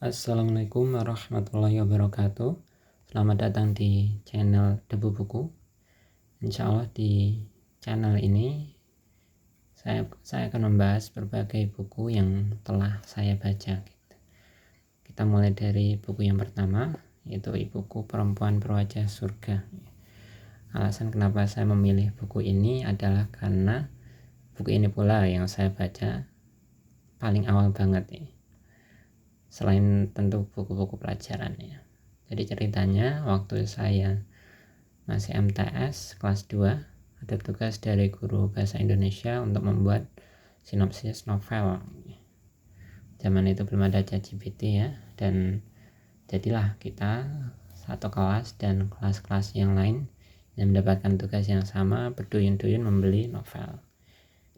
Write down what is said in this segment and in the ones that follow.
Assalamualaikum warahmatullahi wabarakatuh. Selamat datang di channel Debu Buku. Insya Allah di channel ini saya akan membahas berbagai buku yang telah saya baca. Kita mulai dari buku yang pertama, yaitu buku Perempuan Berwajah Surga. Alasan kenapa saya memilih buku ini adalah karena buku ini pula yang saya baca paling awal banget ya. Selain tentu buku-buku pelajaran ya. Jadi ceritanya waktu saya masih MTS kelas 2 ada tugas dari guru bahasa Indonesia untuk membuat sinopsis novel. Zaman itu belum ada ChatGPT ya, dan jadilah kita satu kelas dan kelas-kelas yang lain yang mendapatkan tugas yang sama berduyun-duyun membeli novel,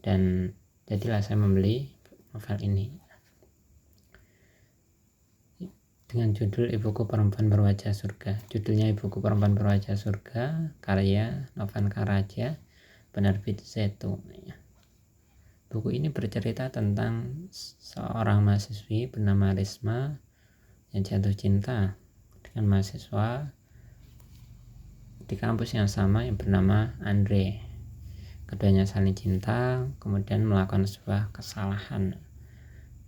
dan jadilah saya membeli novel ini dengan judul Ibuku Perempuan Berwajah Surga. Judulnya Ibuku Perempuan Berwajah Surga, karya Novan Karaja, penerbit Zetu. Buku ini bercerita tentang seorang mahasiswi bernama Risma yang jatuh cinta dengan mahasiswa di kampus yang sama yang bernama Andre. Keduanya saling cinta, kemudian melakukan sebuah kesalahan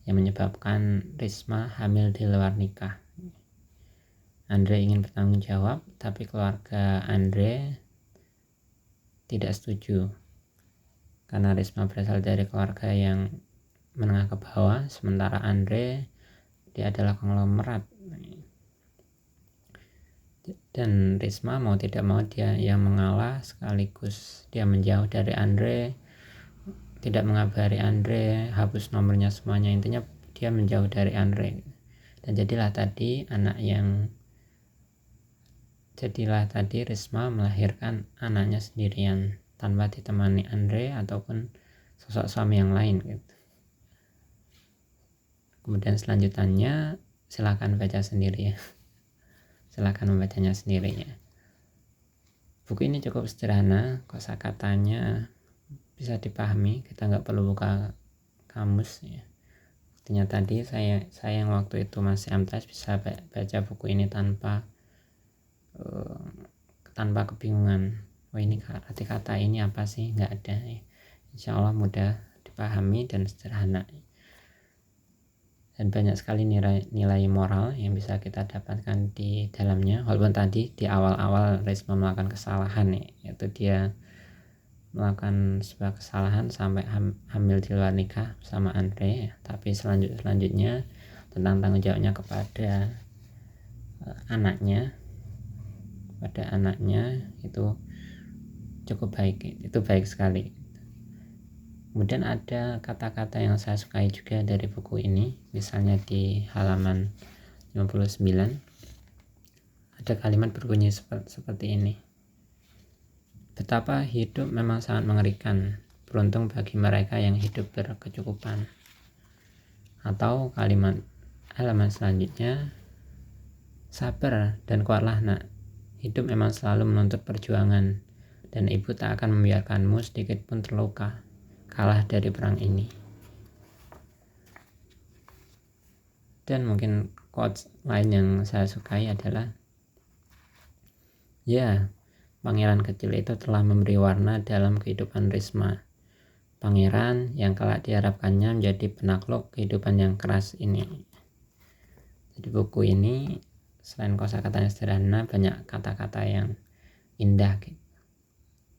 yang menyebabkan Risma hamil di luar nikah. Andre ingin bertanggung jawab, tapi keluarga Andre tidak setuju karena Risma berasal dari keluarga yang menengah ke bawah, sementara Andre dia adalah konglomerat. Dan Risma mau tidak mau dia yang mengalah, sekaligus dia menjauh dari Andre, tidak mengabari Andre, hapus nomornya semuanya, intinya dia menjauh dari Andre. Dan jadilah tadi Risma melahirkan anaknya sendirian tanpa ditemani Andre ataupun sosok suami yang lain gitu. Kemudian selanjutnya silakan baca sendiri ya. Silakan membacanya sendiri ya. Buku ini cukup sederhana, kosakatanya bisa dipahami, kita nggak perlu buka kamus ya. Artinya tadi saya yang waktu itu masih MTS bisa baca buku ini tanpa kebingungan. Oh ini arti kata ini apa sih? Nggak ada ya. Insya Allah mudah dipahami dan sederhana. Dan banyak sekali nilai moral yang bisa kita dapatkan di dalamnya. Walaupun tadi di awal-awal Risma melakukan kesalahan ya, yaitu dia melakukan sebuah kesalahan sampai hamil di luar nikah sama Andre ya. Tapi selanjutnya tentang tanggung jawabnya kepada anaknya itu cukup baik, itu baik sekali. Kemudian ada kata-kata yang saya sukai juga dari buku ini, misalnya di halaman 59 ada kalimat berbunyi seperti ini: betapa hidup memang sangat mengerikan, beruntung bagi mereka yang hidup berkecukupan. Atau kalimat halaman selanjutnya, sabar dan kuatlah nak, hidup memang selalu menuntut perjuangan, dan ibu tak akan membiarkanmu sedikit pun terluka, kalah dari perang ini. Dan mungkin quotes lain yang saya sukai adalah, ya, pangeran kecil itu telah memberi warna dalam kehidupan Risma. Pangeran yang kelak diharapkannya menjadi penakluk kehidupan yang keras ini. Jadi buku ini selain kosakatanya sederhana, banyak kata-kata yang indah gitu.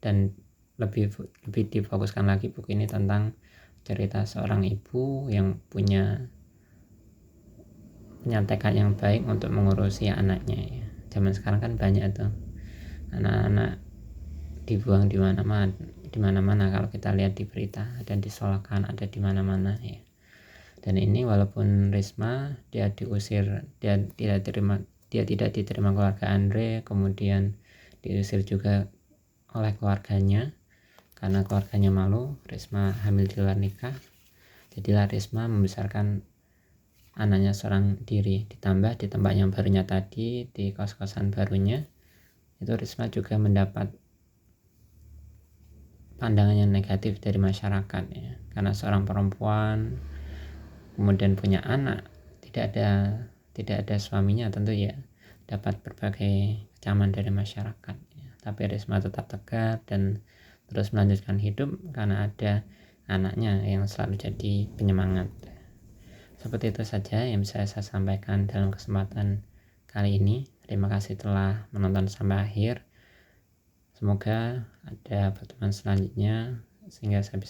Dan lebih difokuskan lagi buku ini tentang cerita seorang ibu yang punya tekad yang baik untuk mengurusi anaknya ya. Zaman sekarang kan banyak tuh anak-anak dibuang di mana-mana kalau kita lihat di berita, dan disolatkan ada di mana-mana ya. Dan ini walaupun Risma dia diusir, dia tidak diterima keluarga Andre, kemudian diusir juga oleh keluarganya karena keluarganya malu Risma hamil di luar nikah. Jadilah Risma membesarkan anaknya seorang diri, ditambah di tempat yang barunya tadi, di kos-kosan barunya itu Risma juga mendapat pandangan yang negatif dari masyarakat ya, karena seorang perempuan kemudian punya anak, tidak ada suaminya tentu ya dapat berbagai kecaman dari masyarakat ya. Tapi Risma tetap tegar dan terus melanjutkan hidup karena ada anaknya yang selalu jadi penyemangat. Seperti itu saja yang bisa saya sampaikan dalam kesempatan kali ini. Terima kasih telah menonton sampai akhir. Semoga ada pertemuan selanjutnya sehingga saya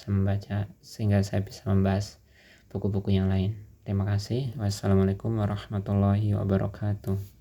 bisa membahas buku-buku yang lain. Terima kasih. Wassalamualaikum warahmatullahi wabarakatuh.